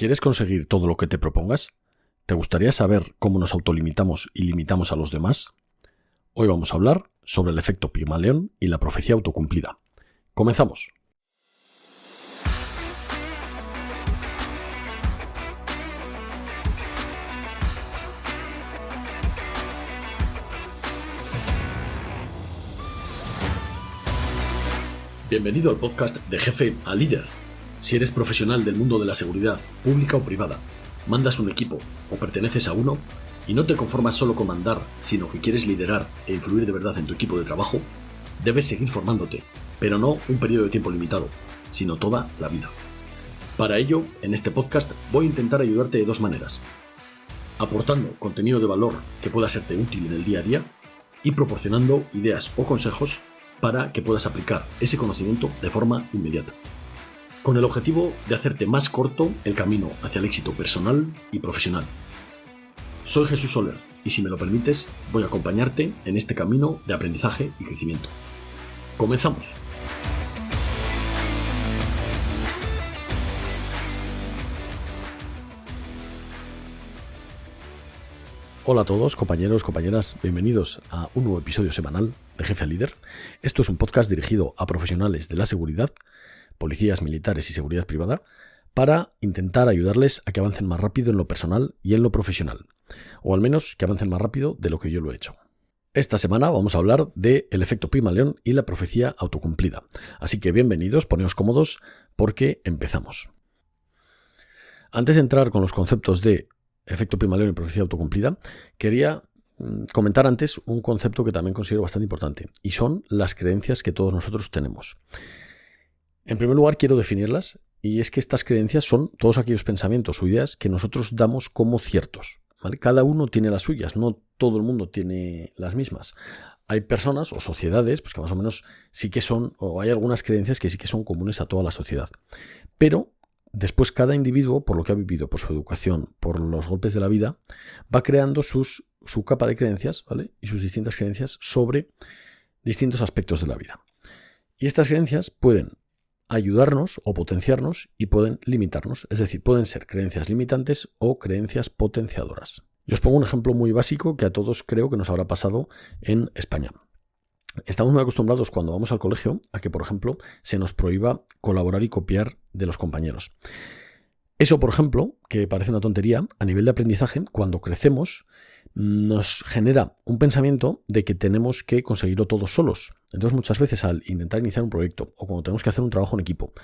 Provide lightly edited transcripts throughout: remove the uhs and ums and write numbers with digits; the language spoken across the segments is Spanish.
¿Quieres conseguir todo lo que te propongas? ¿Te gustaría saber cómo nos autolimitamos y limitamos a los demás? Hoy vamos a hablar sobre el efecto Pigmalión y la profecía autocumplida. ¡Comenzamos! Bienvenido al podcast de Jefe a Líder. Si eres profesional del mundo de la seguridad, pública o privada, mandas un equipo o perteneces a uno y no te conformas solo con mandar, sino que quieres liderar e influir de verdad en tu equipo de trabajo, debes seguir formándote, pero no un periodo de tiempo limitado, sino toda la vida. Para ello, en este podcast voy a intentar ayudarte de dos maneras: aportando contenido de valor que pueda serte útil en el día a día y proporcionando ideas o consejos para que puedas aplicar ese conocimiento de forma inmediata, con el objetivo de hacerte más corto el camino hacia el éxito personal y profesional. Soy Jesús Soler y, si me lo permites, voy a acompañarte en este camino de aprendizaje y crecimiento. ¡Comenzamos! Hola a todos, compañeros, compañeras, bienvenidos a un nuevo episodio semanal de Jefe a Líder. Esto es un podcast dirigido a profesionales de la seguridad, policías, militares y seguridad privada, para intentar ayudarles a que avancen más rápido en lo personal y en lo profesional, o al menos que avancen más rápido de lo que yo lo he hecho. Esta semana vamos a hablar del efecto Pigmalión y la profecía autocumplida. Así que bienvenidos, poneos cómodos porque empezamos. Antes de entrar con los conceptos de efecto Pigmalión y profecía autocumplida, quería comentar antes un concepto que también considero bastante importante, y son las creencias que todos nosotros tenemos. En primer lugar, quiero definirlas, y es que estas creencias son todos aquellos pensamientos o ideas que nosotros damos como ciertos, ¿vale? Cada uno tiene las suyas, no todo el mundo tiene las mismas. Hay personas o sociedades pues, que más o menos sí que son, o hay algunas creencias que sí que son comunes a toda la sociedad. Pero después cada individuo, por lo que ha vivido, por su educación, por los golpes de la vida, va creando su capa de creencias, ¿vale? Y sus distintas creencias sobre distintos aspectos de la vida. Y estas creencias pueden ayudarnos o potenciarnos y pueden limitarnos, es decir, pueden ser creencias limitantes o creencias potenciadoras. Yo os pongo un ejemplo muy básico que a todos creo que nos habrá pasado en España. Estamos muy acostumbrados cuando vamos al colegio a que, por ejemplo, se nos prohíba colaborar y copiar de los compañeros. Eso, por ejemplo, que parece una tontería, a nivel de aprendizaje, cuando crecemos, nos genera un pensamiento de que tenemos que conseguirlo todos solos. Entonces, muchas veces al intentar iniciar un proyecto o cuando tenemos que hacer un trabajo en equipo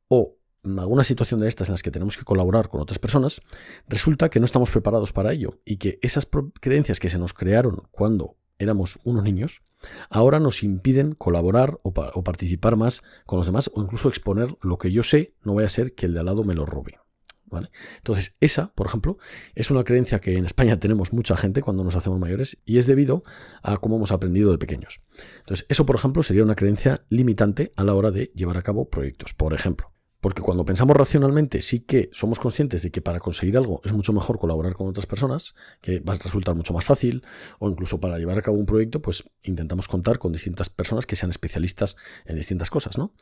o en alguna situación de estas en las que tenemos que colaborar con otras personas, resulta que no estamos preparados para ello y que esas creencias que se nos crearon cuando éramos unos niños, ahora nos impiden colaborar o participar más con los demás o incluso exponer lo que yo sé, no vaya a ser que el de al lado me lo robe. ¿Vale? Entonces, esa, por ejemplo, es una creencia que en España tenemos mucha gente cuando nos hacemos mayores y es debido a cómo hemos aprendido de pequeños. Entonces, eso, por ejemplo, sería una creencia limitante a la hora de llevar a cabo proyectos, por ejemplo. Porque cuando pensamos racionalmente sí que somos conscientes de que para conseguir algo es mucho mejor colaborar con otras personas, que va a resultar mucho más fácil, o incluso para llevar a cabo un proyecto, pues intentamos contar con distintas personas que sean especialistas en distintas cosas, ¿no?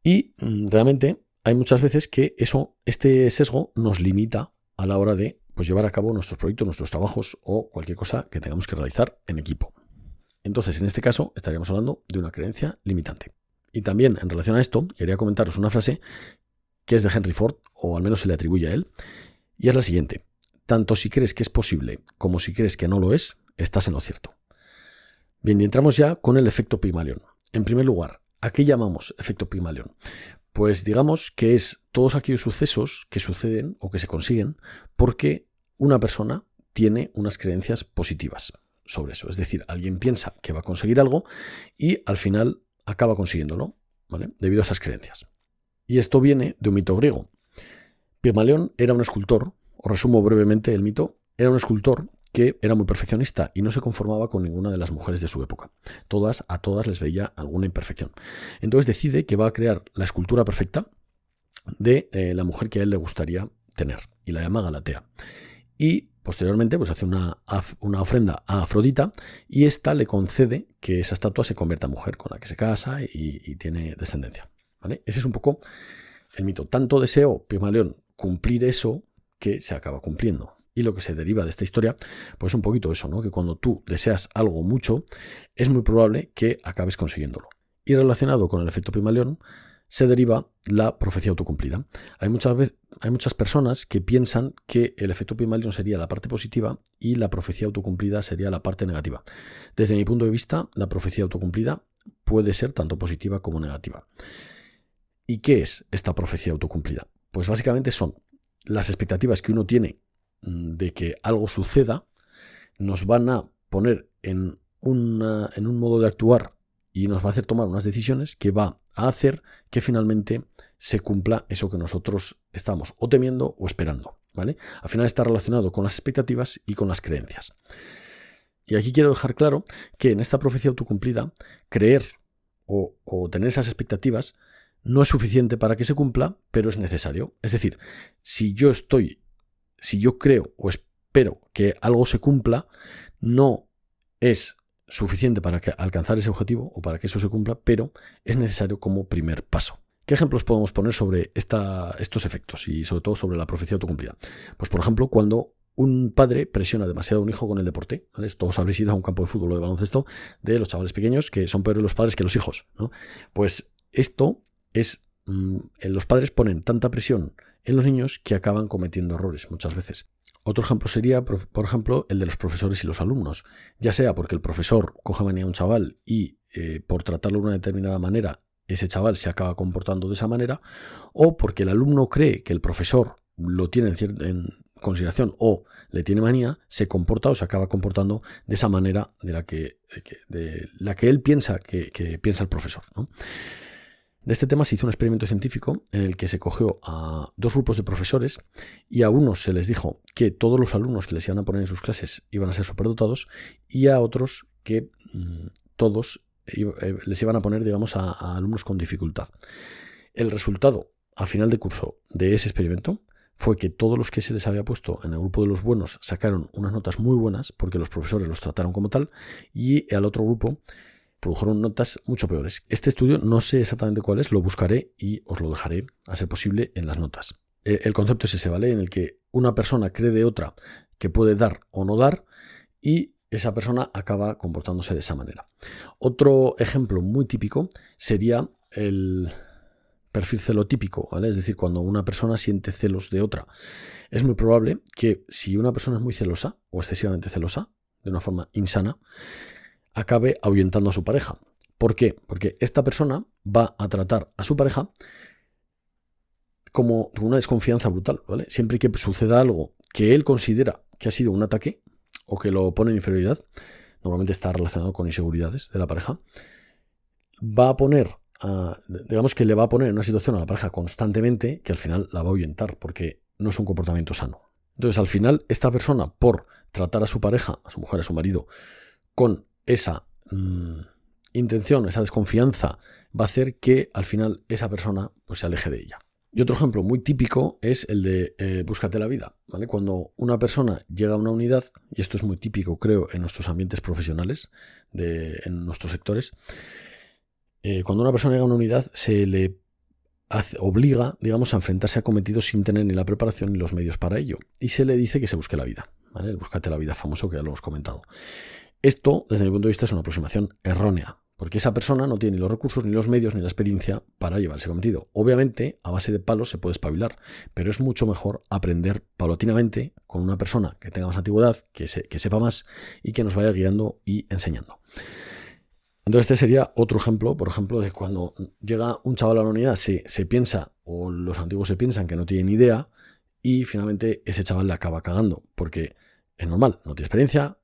Y realmente hay muchas veces que este sesgo nos limita a la hora de pues, llevar a cabo nuestros proyectos, nuestros trabajos o cualquier cosa que tengamos que realizar en equipo. Entonces, en este caso, estaríamos hablando de una creencia limitante. Y también, en relación a esto, quería comentaros una frase que es de Henry Ford, o al menos se le atribuye a él, y es la siguiente: tanto si crees que es posible como si crees que no lo es, estás en lo cierto. Bien, y entramos ya con el efecto Pigmalión. En primer lugar, ¿a qué llamamos efecto Pigmalión? Pues digamos que es todos aquellos sucesos que suceden o que se consiguen porque una persona tiene unas creencias positivas sobre eso. Es decir, alguien piensa que va a conseguir algo y al final acaba consiguiéndolo, ¿vale? Debido a esas creencias. Y esto viene de un mito griego. Pigmalión era un escultor, os resumo brevemente el mito, era un escultor que era muy perfeccionista y no se conformaba con ninguna de las mujeres de su época. A todas les veía alguna imperfección. Entonces decide que va a crear la escultura perfecta de la mujer que a él le gustaría tener, y la llama Galatea. Y posteriormente pues hace una ofrenda a Afrodita y ésta le concede que esa estatua se convierta en mujer con la que se casa y tiene descendencia, ¿vale? Ese es un poco el mito. Tanto deseó Pigmalión cumplir eso que se acaba cumpliendo. Y lo que se deriva de esta historia, pues un poquito eso, ¿no? Que cuando tú deseas algo mucho, es muy probable que acabes consiguiéndolo. Y relacionado con el efecto Pigmalión, se deriva la profecía autocumplida. Hay muchas personas que piensan que el efecto Pigmalión sería la parte positiva y la profecía autocumplida sería la parte negativa. Desde mi punto de vista, la profecía autocumplida puede ser tanto positiva como negativa. ¿Y qué es esta profecía autocumplida? Pues básicamente son las expectativas que uno tiene de que algo suceda, nos van a poner en un modo de actuar y nos va a hacer tomar unas decisiones que va a hacer que finalmente se cumpla eso que nosotros estamos o temiendo o esperando, ¿vale? Al final está relacionado con las expectativas y con las creencias. Y aquí quiero dejar claro que en esta profecía autocumplida, creer o tener esas expectativas no es suficiente para que se cumpla, pero es necesario. Es decir, si yo creo o espero que algo se cumpla, no es suficiente para alcanzar ese objetivo o para que eso se cumpla, pero es necesario como primer paso. ¿Qué ejemplos podemos poner sobre estos efectos y sobre todo sobre la profecía autocumplida? Pues por ejemplo, cuando un padre presiona demasiado a un hijo con el deporte, ¿vale? Todos habréis ido a un campo de fútbol o de baloncesto de los chavales pequeños que son peores los padres que los hijos, ¿no? Pues esto es, los padres ponen tanta presión en los niños que acaban cometiendo errores muchas veces. Otro ejemplo sería, por ejemplo, el de los profesores y los alumnos. Ya sea porque el profesor coge manía a un chaval y por tratarlo de una determinada manera, ese chaval se acaba comportando de esa manera, o porque el alumno cree que el profesor lo tiene en consideración o le tiene manía, se comporta o se acaba comportando de esa manera de la que él piensa que piensa el profesor, ¿no? De este tema se hizo un experimento científico en el que se cogió a dos grupos de profesores y a unos se les dijo que todos los alumnos que les iban a poner en sus clases iban a ser superdotados y a otros que todos les iban a poner, digamos, a alumnos con dificultad. El resultado a final de curso de ese experimento fue que todos los que se les había puesto en el grupo de los buenos sacaron unas notas muy buenas porque los profesores los trataron como tal, y al otro grupo produjeron notas mucho peores. Este estudio no sé exactamente cuál es, lo buscaré y os lo dejaré, a ser posible, en las notas. El concepto es ese, ¿vale? En el que una persona cree de otra que puede dar o no dar y esa persona acaba comportándose de esa manera. Otro ejemplo muy típico sería el perfil celotípico, ¿vale? Es decir, cuando una persona siente celos de otra. Es muy probable que si una persona es muy celosa o excesivamente celosa, de una forma insana, acabe ahuyentando a su pareja. ¿Por qué? Porque esta persona va a tratar a su pareja como una desconfianza brutal, ¿vale? Siempre que suceda algo que él considera que ha sido un ataque o que lo pone en inferioridad, normalmente está relacionado con inseguridades de la pareja, va a poner, digamos que le va a poner en una situación a la pareja constantemente que al final la va a ahuyentar porque no es un comportamiento sano. Entonces, al final, esta persona, por tratar a su pareja, a su mujer, a su marido, con esa intención, esa desconfianza, va a hacer que al final esa persona pues se aleje de ella. Y otro ejemplo muy típico es el de búscate la vida, ¿vale? Cuando una persona llega a una unidad, y esto es muy típico, creo, en nuestros ambientes profesionales, en nuestros sectores, cuando una persona llega a una unidad se le obliga, digamos, a enfrentarse a cometidos sin tener ni la preparación ni los medios para ello. Y se le dice que se busque la vida, ¿vale? El búscate la vida famoso que ya lo hemos comentado. Esto, desde mi punto de vista, es una aproximación errónea, porque esa persona no tiene ni los recursos, ni los medios, ni la experiencia para llevar ese cometido. Obviamente, a base de palos se puede espabilar, pero es mucho mejor aprender paulatinamente con una persona que tenga más antigüedad, que sepa más y que nos vaya guiando y enseñando. Entonces este sería otro ejemplo, por ejemplo, de cuando llega un chaval a la unidad, se piensa, o los antiguos se piensan que no tiene ni idea, y finalmente ese chaval le acaba cagando, porque es normal, no tiene experiencia,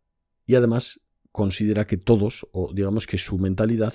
y además considera que todos, o digamos que su mentalidad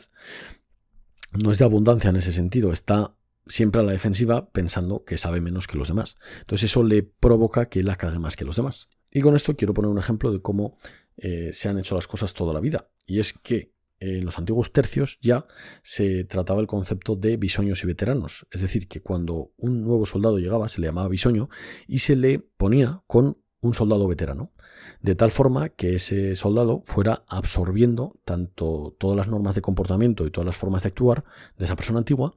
no es de abundancia en ese sentido, está siempre a la defensiva pensando que sabe menos que los demás. Entonces eso le provoca que la cague más que los demás. Y con esto quiero poner un ejemplo de cómo se han hecho las cosas toda la vida, y es que en los antiguos tercios ya se trataba el concepto de bisoños y veteranos. Es decir, que cuando un nuevo soldado llegaba se le llamaba bisoño y se le ponía con un soldado veterano, de tal forma que ese soldado fuera absorbiendo tanto todas las normas de comportamiento y todas las formas de actuar de esa persona antigua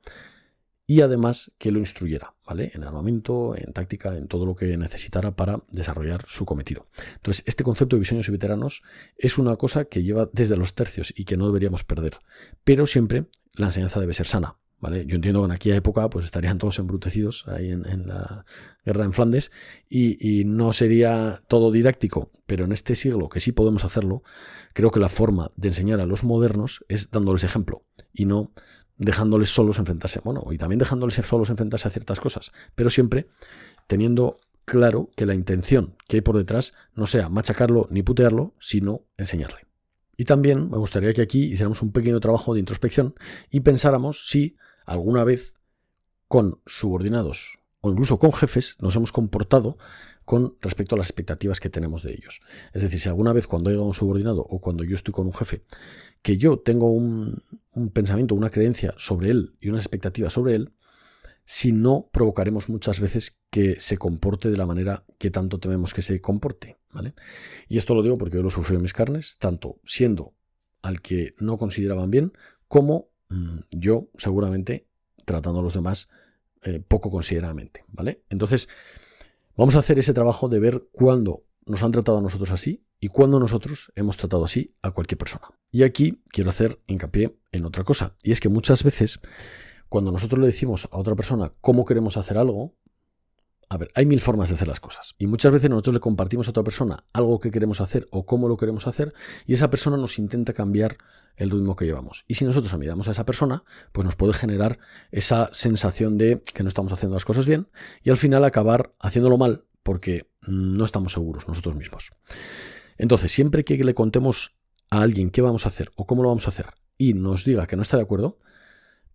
y además que lo instruyera, ¿vale? En armamento, en táctica, en todo lo que necesitara para desarrollar su cometido. Entonces, este concepto de bisoños y veteranos es una cosa que lleva desde los tercios y que no deberíamos perder. Pero siempre la enseñanza debe ser sana, ¿vale? Yo entiendo que en aquella época pues estarían todos embrutecidos ahí en la guerra en Flandes y no sería todo didáctico, pero en este siglo que sí podemos hacerlo, creo que la forma de enseñar a los modernos es dándoles ejemplo y no dejándoles solos enfrentarse, bueno, y también dejándoles solos enfrentarse a ciertas cosas, pero siempre teniendo claro que la intención que hay por detrás no sea machacarlo ni putearlo, sino enseñarle. Y también me gustaría que aquí hiciéramos un pequeño trabajo de introspección y pensáramos si alguna vez con subordinados o incluso con jefes nos hemos comportado con respecto a las expectativas que tenemos de ellos. Es decir, si alguna vez cuando llega un subordinado o cuando yo estoy con un jefe, que yo tengo un pensamiento, una creencia sobre él y unas expectativas sobre él, si no provocaremos muchas veces que se comporte de la manera que tanto tememos que se comporte, ¿vale? Y esto lo digo porque yo lo sufrí en mis carnes, tanto siendo al que no consideraban bien, como yo seguramente tratando a los demás poco consideradamente, ¿vale? Entonces, vamos a hacer ese trabajo de ver cuándo nos han tratado a nosotros así y cuándo nosotros hemos tratado así a cualquier persona. Y aquí quiero hacer hincapié en otra cosa, y es que muchas veces cuando nosotros le decimos a otra persona cómo queremos hacer algo, a ver, hay 1000 formas de hacer las cosas. Y muchas veces nosotros le compartimos a otra persona algo que queremos hacer o cómo lo queremos hacer y esa persona nos intenta cambiar el ritmo que llevamos. Y si nosotros admiramos a esa persona, pues nos puede generar esa sensación de que no estamos haciendo las cosas bien y al final acabar haciéndolo mal porque no estamos seguros nosotros mismos. Entonces, siempre que le contemos a alguien qué vamos a hacer o cómo lo vamos a hacer y nos diga que no está de acuerdo,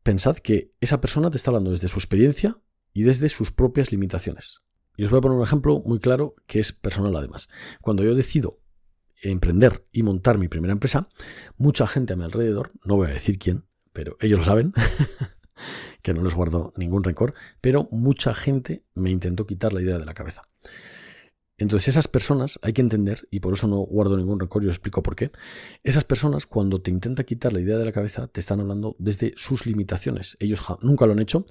pensad que esa persona te está hablando desde su experiencia y desde sus propias limitaciones. Y os voy a poner un ejemplo muy claro que es personal además. Cuando yo decido emprender y montar mi primera empresa, mucha gente a mi alrededor, no voy a decir quién, pero ellos lo saben, que no les guardo ningún rencor, pero mucha gente me intentó quitar la idea de la cabeza. Entonces esas personas hay que entender, y por eso no guardo ningún rencor, yo os explico por qué. Esas personas cuando te intentan quitar la idea de la cabeza te están hablando desde sus limitaciones. Ellos nunca lo han hecho,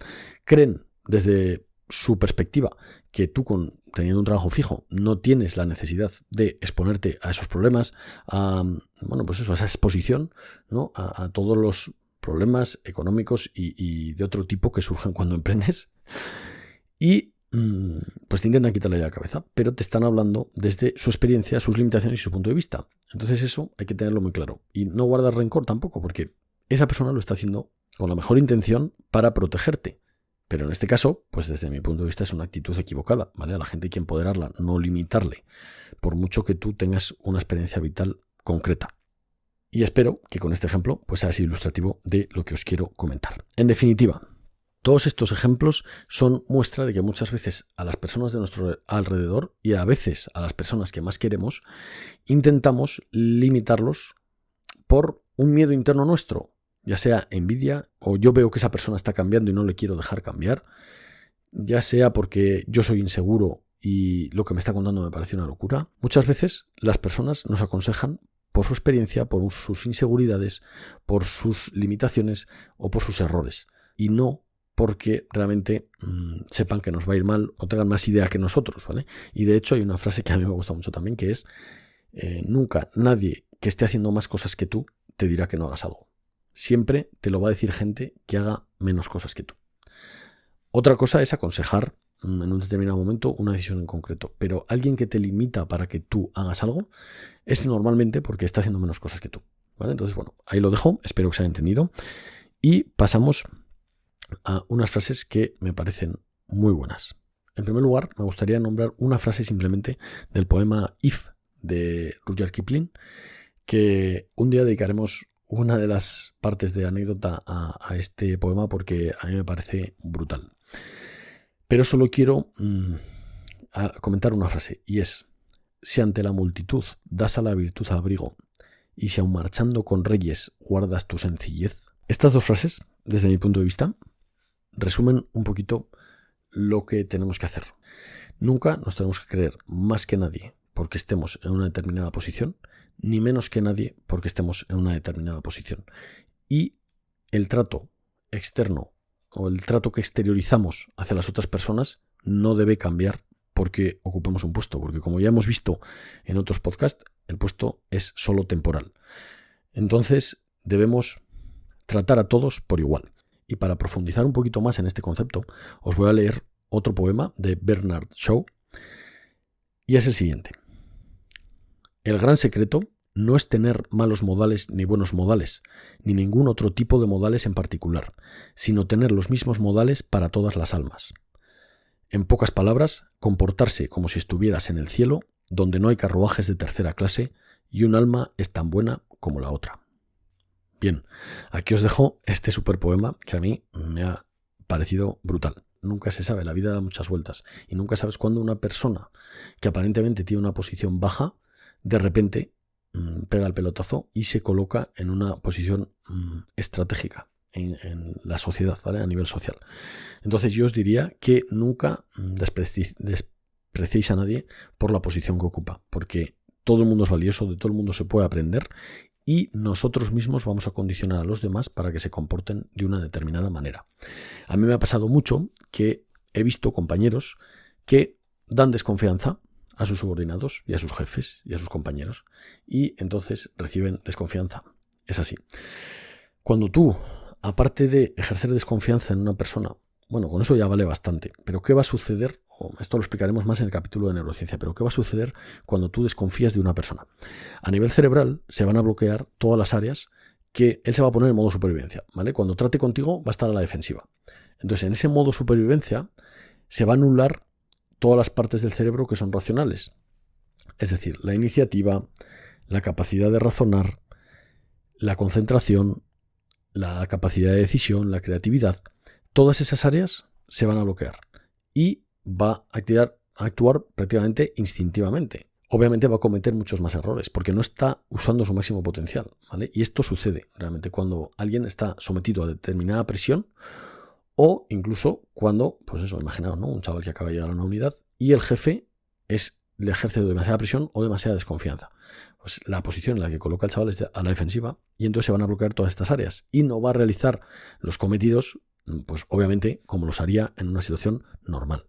creen desde su perspectiva que tú teniendo un trabajo fijo no tienes la necesidad de exponerte a esos problemas, a esa exposición, ¿no? a todos los problemas económicos y de otro tipo que surgen cuando emprendes. Y pues te intentan quitar la idea de la cabeza, pero te están hablando desde su experiencia, sus limitaciones y su punto de vista. Entonces eso hay que tenerlo muy claro. Y no guardar rencor tampoco, porque esa persona lo está haciendo con la mejor intención para protegerte. Pero en este caso, pues desde mi punto de vista es una actitud equivocada, ¿vale? A la gente hay que empoderarla, no limitarle, por mucho que tú tengas una experiencia vital concreta. Y espero que con este ejemplo pues sea así ilustrativo de lo que os quiero comentar. En definitiva, todos estos ejemplos son muestra de que muchas veces a las personas de nuestro alrededor y a veces a las personas que más queremos, intentamos limitarlos por un miedo interno nuestro, ya sea envidia o yo veo que esa persona está cambiando y no le quiero dejar cambiar, ya sea porque yo soy inseguro y lo que me está contando me parece una locura. Muchas veces las personas nos aconsejan por su experiencia, por sus inseguridades, por sus limitaciones o por sus errores y no porque realmente sepan que nos va a ir mal o tengan más idea que nosotros, ¿vale? Y de hecho hay una frase que a mí me gusta mucho también, que es nunca nadie que esté haciendo más cosas que tú te dirá que no hagas algo. Siempre te lo va a decir gente que haga menos cosas que tú. Otra cosa es aconsejar en un determinado momento una decisión en concreto, pero alguien que te limita para que tú hagas algo es normalmente porque está haciendo menos cosas que tú, ¿vale? Entonces, bueno, ahí lo dejo, espero que se haya entendido y pasamos a unas frases que me parecen muy buenas. En primer lugar, me gustaría nombrar una frase simplemente del poema If de Rudyard Kipling, que un día dedicaremos una de las partes de anécdota a este poema porque a mí me parece brutal. Pero solo quiero comentar una frase y es: si ante la multitud das a la virtud abrigo y si aun marchando con reyes guardas tu sencillez. Estas dos frases, desde mi punto de vista, resumen un poquito lo que tenemos que hacer. Nunca nos tenemos que creer más que nadie porque estemos en una determinada posición, ni menos que nadie porque estemos en una determinada posición. Y el trato externo o el trato que exteriorizamos hacia las otras personas no debe cambiar porque ocupemos un puesto, porque como ya hemos visto en otros podcasts, el puesto es solo temporal. Entonces debemos tratar a todos por igual. Y para profundizar un poquito más en este concepto, os voy a leer otro poema de Bernard Shaw, y es el siguiente. El gran secreto no es tener malos modales ni buenos modales, ni ningún otro tipo de modales en particular, sino tener los mismos modales para todas las almas. En pocas palabras, comportarse como si estuvieras en el cielo, donde no hay carruajes de tercera clase y un alma es tan buena como la otra. Bien, aquí os dejo este superpoema que a mí me ha parecido brutal. Nunca se sabe, la vida da muchas vueltas y nunca sabes cuándo una persona que aparentemente tiene una posición baja, de repente pega el pelotazo y se coloca en una posición estratégica en la sociedad, ¿vale? A nivel social. Entonces yo os diría que nunca despreciéis a nadie por la posición que ocupa, porque todo el mundo es valioso, de todo el mundo se puede aprender y nosotros mismos vamos a condicionar a los demás para que se comporten de una determinada manera. A mí me ha pasado mucho que he visto compañeros que dan desconfianza a sus subordinados y a sus jefes y a sus compañeros y entonces reciben desconfianza. Es así. Cuando tú, aparte de ejercer desconfianza en una persona, bueno, con eso ya vale bastante, pero ¿qué va a suceder? Esto lo explicaremos más en el capítulo de neurociencia, pero ¿qué va a suceder cuando tú desconfías de una persona? A nivel cerebral se van a bloquear todas las áreas que él se va a poner en modo supervivencia, ¿vale? Cuando trate contigo va a estar a la defensiva. Entonces, en ese modo supervivencia se va a anular todas las partes del cerebro que son racionales. Es decir, la iniciativa, la capacidad de razonar, la concentración, la capacidad de decisión, la creatividad. Todas esas áreas se van a bloquear y va a actuar prácticamente instintivamente. Obviamente va a cometer muchos más errores porque no está usando su máximo potencial, ¿vale? Y esto sucede realmente cuando alguien está sometido a determinada presión o incluso cuando, pues eso, imaginaos, ¿no? Un chaval que acaba de llegar a una unidad y el jefe le ejerce demasiada presión o demasiada desconfianza. Pues la posición en la que coloca el chaval es a la defensiva y entonces se van a bloquear todas estas áreas y no va a realizar los cometidos, pues obviamente como los haría en una situación normal.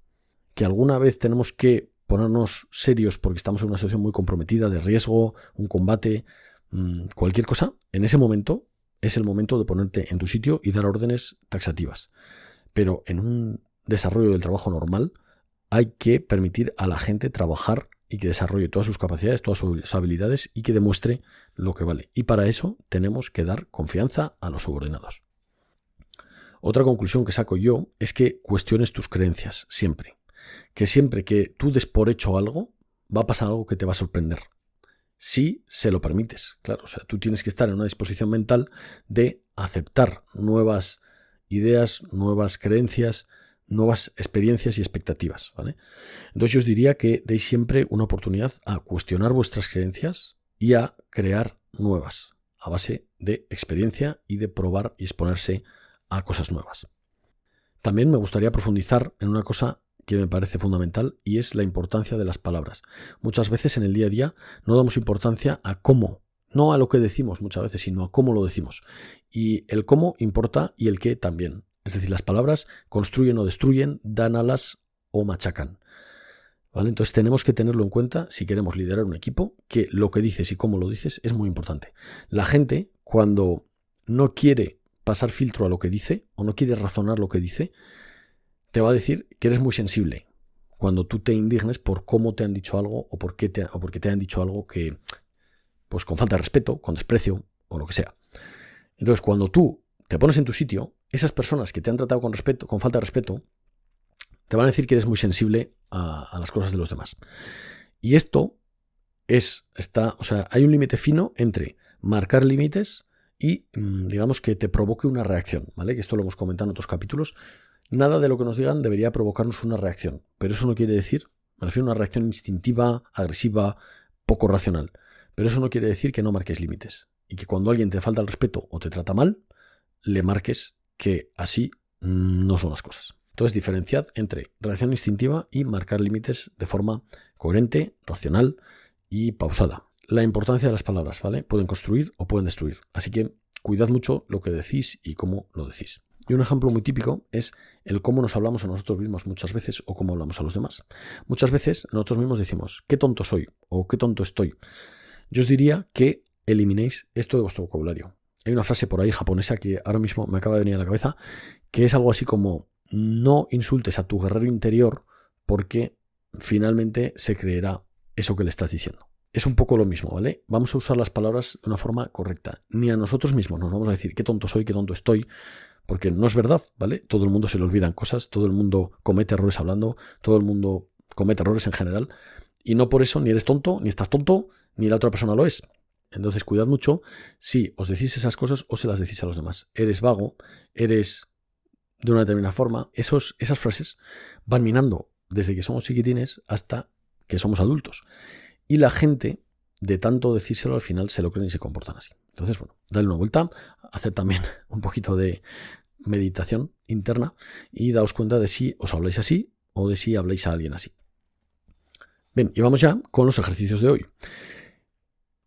Que alguna vez tenemos que ponernos serios porque estamos en una situación muy comprometida de riesgo, un combate, cualquier cosa, en ese momento es el momento de ponerte en tu sitio y dar órdenes taxativas. Pero en un desarrollo del trabajo normal hay que permitir a la gente trabajar y que desarrolle todas sus capacidades, todas sus habilidades y que demuestre lo que vale. Y para eso tenemos que dar confianza a los subordinados. Otra conclusión que saco yo es que cuestiones tus creencias siempre. Que siempre que tú des por hecho algo, va a pasar algo que te va a sorprender. Si se lo permites, claro. O sea, tú tienes que estar en una disposición mental de aceptar nuevas ideas, nuevas creencias, nuevas experiencias y expectativas, ¿vale? Entonces yo os diría que deis siempre una oportunidad a cuestionar vuestras creencias y a crear nuevas a base de experiencia y de probar y exponerse a cosas nuevas. También me gustaría profundizar en una cosa que me parece fundamental y es la importancia de las palabras. Muchas veces en el día a día no damos importancia a cómo, no a lo que decimos muchas veces, sino a cómo lo decimos. Y el cómo importa y el qué también. Es decir, las palabras construyen o destruyen, dan alas o machacan. ¿Vale? Entonces tenemos que tenerlo en cuenta si queremos liderar un equipo, que lo que dices y cómo lo dices es muy importante. La gente, cuando no quiere pasar filtro a lo que dice o no quiere razonar lo que dice, te va a decir que eres muy sensible cuando tú te indignes por cómo te han dicho algo o porque te han dicho algo que, pues con falta de respeto, con desprecio o lo que sea. Entonces, cuando tú te pones en tu sitio, esas personas que te han tratado con respeto, con falta de respeto, te van a decir que eres muy sensible a las cosas de los demás. Y esto hay un límite fino entre marcar límites y, digamos, que te provoque una reacción, ¿vale? Que esto lo hemos comentado en otros capítulos. Nada de lo que nos digan debería provocarnos una reacción, pero eso no quiere decir, me refiero a una reacción instintiva, agresiva, poco racional, pero eso no quiere decir que no marques límites y que cuando alguien te falta el respeto o te trata mal, le marques que así no son las cosas. Entonces diferenciad entre reacción instintiva y marcar límites de forma coherente, racional y pausada. La importancia de las palabras, ¿vale? Pueden construir o pueden destruir, así que cuidad mucho lo que decís y cómo lo decís. Y un ejemplo muy típico es el cómo nos hablamos a nosotros mismos muchas veces o cómo hablamos a los demás. Muchas veces nosotros mismos decimos, qué tonto soy o qué tonto estoy. Yo os diría que eliminéis esto de vuestro vocabulario. Hay una frase por ahí japonesa que ahora mismo me acaba de venir a la cabeza, que es algo así como, no insultes a tu guerrero interior porque finalmente se creerá eso que le estás diciendo. Es un poco lo mismo, ¿vale? Vamos a usar las palabras de una forma correcta. Ni a nosotros mismos nos vamos a decir qué tonto soy, qué tonto estoy, porque no es verdad, ¿vale? Todo el mundo se le olvidan cosas, todo el mundo comete errores hablando, todo el mundo comete errores en general, y no por eso ni eres tonto, ni estás tonto, ni la otra persona lo es. Entonces cuidad mucho si os decís esas cosas o se las decís a los demás. Eres vago, eres de una determinada forma. Esas frases van minando desde que somos chiquitines hasta que somos adultos. Y la gente, de tanto decírselo, al final se lo creen y se comportan así. Entonces, bueno, dale una vuelta, haced también un poquito de meditación interna y daos cuenta de si os habláis así o de si habláis a alguien así. Bien, y vamos ya con los ejercicios de hoy.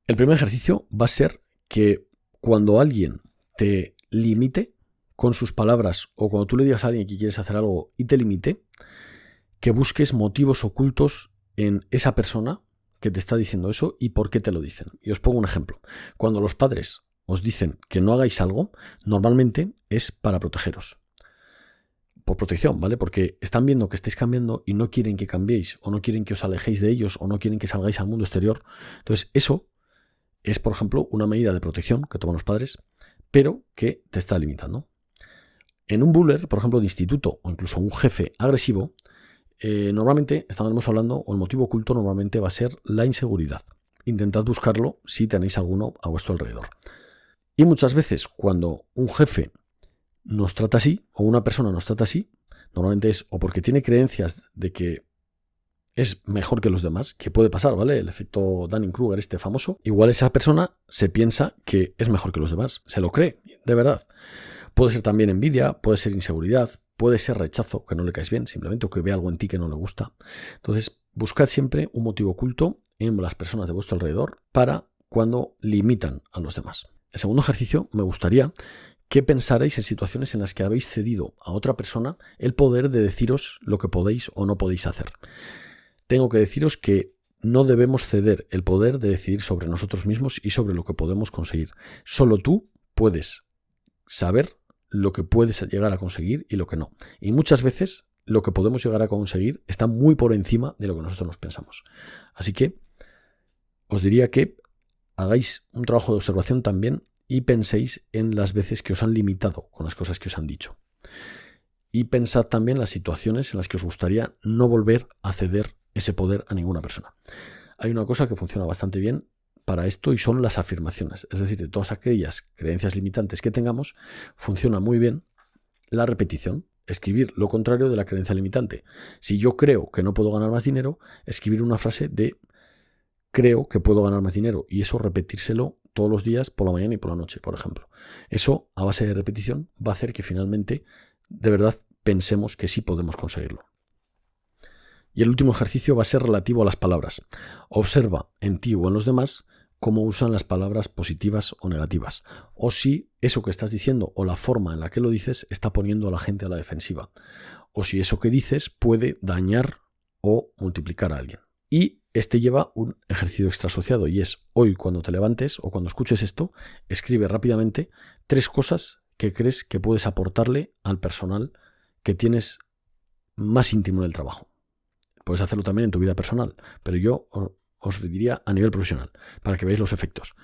El primer ejercicio va a ser que cuando alguien te limite con sus palabras o cuando tú le digas a alguien que quieres hacer algo y te limite, que busques motivos ocultos en esa persona que te está diciendo eso y por qué te lo dicen. Y os pongo un ejemplo. Cuando los padres os dicen que no hagáis algo, normalmente es para protegeros. Por protección, ¿vale? Porque están viendo que estáis cambiando y no quieren que cambiéis, o no quieren que os alejéis de ellos, o no quieren que salgáis al mundo exterior. Entonces, eso es, por ejemplo, una medida de protección que toman los padres, pero que te está limitando. En un buller, por ejemplo, de instituto, o incluso un jefe agresivo, normalmente estaremos hablando, o el motivo oculto normalmente va a ser la inseguridad. Intentad buscarlo si tenéis alguno a vuestro alrededor. Y muchas veces cuando un jefe nos trata así, o una persona nos trata así, normalmente es o porque tiene creencias de que es mejor que los demás, que puede pasar, ¿vale? El efecto Dunning-Kruger este famoso. Igual esa persona se piensa que es mejor que los demás, se lo cree, de verdad. Puede ser también envidia, puede ser inseguridad, puede ser rechazo, que no le caes bien, simplemente, o que ve algo en ti que no le gusta. Entonces, buscad siempre un motivo oculto en las personas de vuestro alrededor para cuando limitan a los demás. El segundo ejercicio, me gustaría que pensarais en situaciones en las que habéis cedido a otra persona el poder de deciros lo que podéis o no podéis hacer. Tengo que deciros que no debemos ceder el poder de decidir sobre nosotros mismos y sobre lo que podemos conseguir. Solo tú puedes saber lo que puedes llegar a conseguir y lo que no. Y muchas veces lo que podemos llegar a conseguir está muy por encima de lo que nosotros nos pensamos. Así que os diría que hagáis un trabajo de observación también y penséis en las veces que os han limitado con las cosas que os han dicho. Y pensad también en las situaciones en las que os gustaría no volver a ceder ese poder a ninguna persona. Hay una cosa que funciona bastante bien para esto y son las afirmaciones. Es decir, de todas aquellas creencias limitantes que tengamos, funciona muy bien la repetición. Escribir lo contrario de la creencia limitante. Si yo creo que no puedo ganar más dinero, escribir una frase de creo que puedo ganar más dinero y eso repetírselo todos los días por la mañana y por la noche, por ejemplo. Eso, a base de repetición, va a hacer que finalmente, de verdad, pensemos que sí podemos conseguirlo. Y el último ejercicio va a ser relativo a las palabras. Observa en ti o en los demás cómo usan las palabras positivas o negativas. O si eso que estás diciendo o la forma en la que lo dices está poniendo a la gente a la defensiva. O si eso que dices puede dañar o multiplicar a alguien. Y este lleva un ejercicio extra asociado y es hoy cuando te levantes o cuando escuches esto, escribe rápidamente 3 cosas que crees que puedes aportarle al personal que tienes más íntimo en el trabajo. Puedes hacerlo también en tu vida personal, pero yo os diría a nivel profesional, para que veáis los efectos.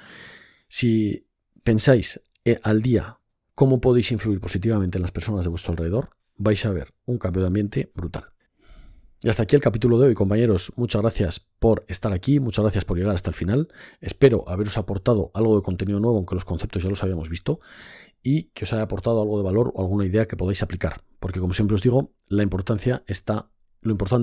Si pensáis al día cómo podéis influir positivamente en las personas de vuestro alrededor, vais a ver un cambio de ambiente brutal. Y hasta aquí el capítulo de hoy, compañeros. Muchas gracias por estar aquí, muchas gracias por llegar hasta el final. Espero haberos aportado algo de contenido nuevo, aunque los conceptos ya los habíamos visto, y que os haya aportado algo de valor o alguna idea que podáis aplicar. Porque, como siempre os digo, lo importante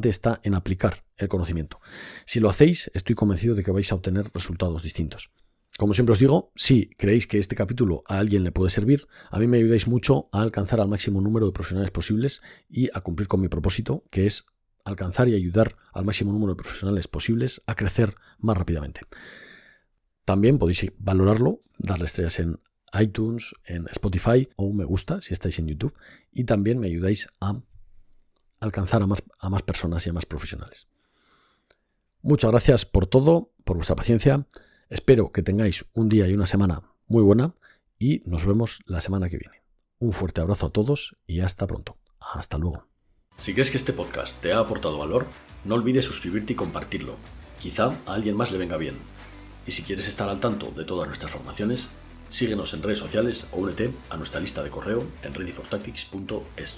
está en aplicar el conocimiento. Si lo hacéis, estoy convencido de que vais a obtener resultados distintos. Como siempre os digo, si creéis que este capítulo a alguien le puede servir, a mí me ayudáis mucho a alcanzar al máximo número de profesionales posibles y a cumplir con mi propósito, que es alcanzar y ayudar al máximo número de profesionales posibles a crecer más rápidamente. También podéis valorarlo, darle estrellas en iTunes, en Spotify o un me gusta si estáis en YouTube, y también me ayudáis a alcanzar a más personas y a más profesionales. Muchas gracias por todo, por vuestra paciencia. Espero que tengáis un día y una semana muy buena y nos vemos la semana que viene. Un fuerte abrazo a todos y hasta pronto. Hasta luego. Si crees que este podcast te ha aportado valor, no olvides suscribirte y compartirlo. Quizá a alguien más le venga bien. Y si quieres estar al tanto de todas nuestras formaciones, síguenos en redes sociales o únete a nuestra lista de correo en readyfortactics.es.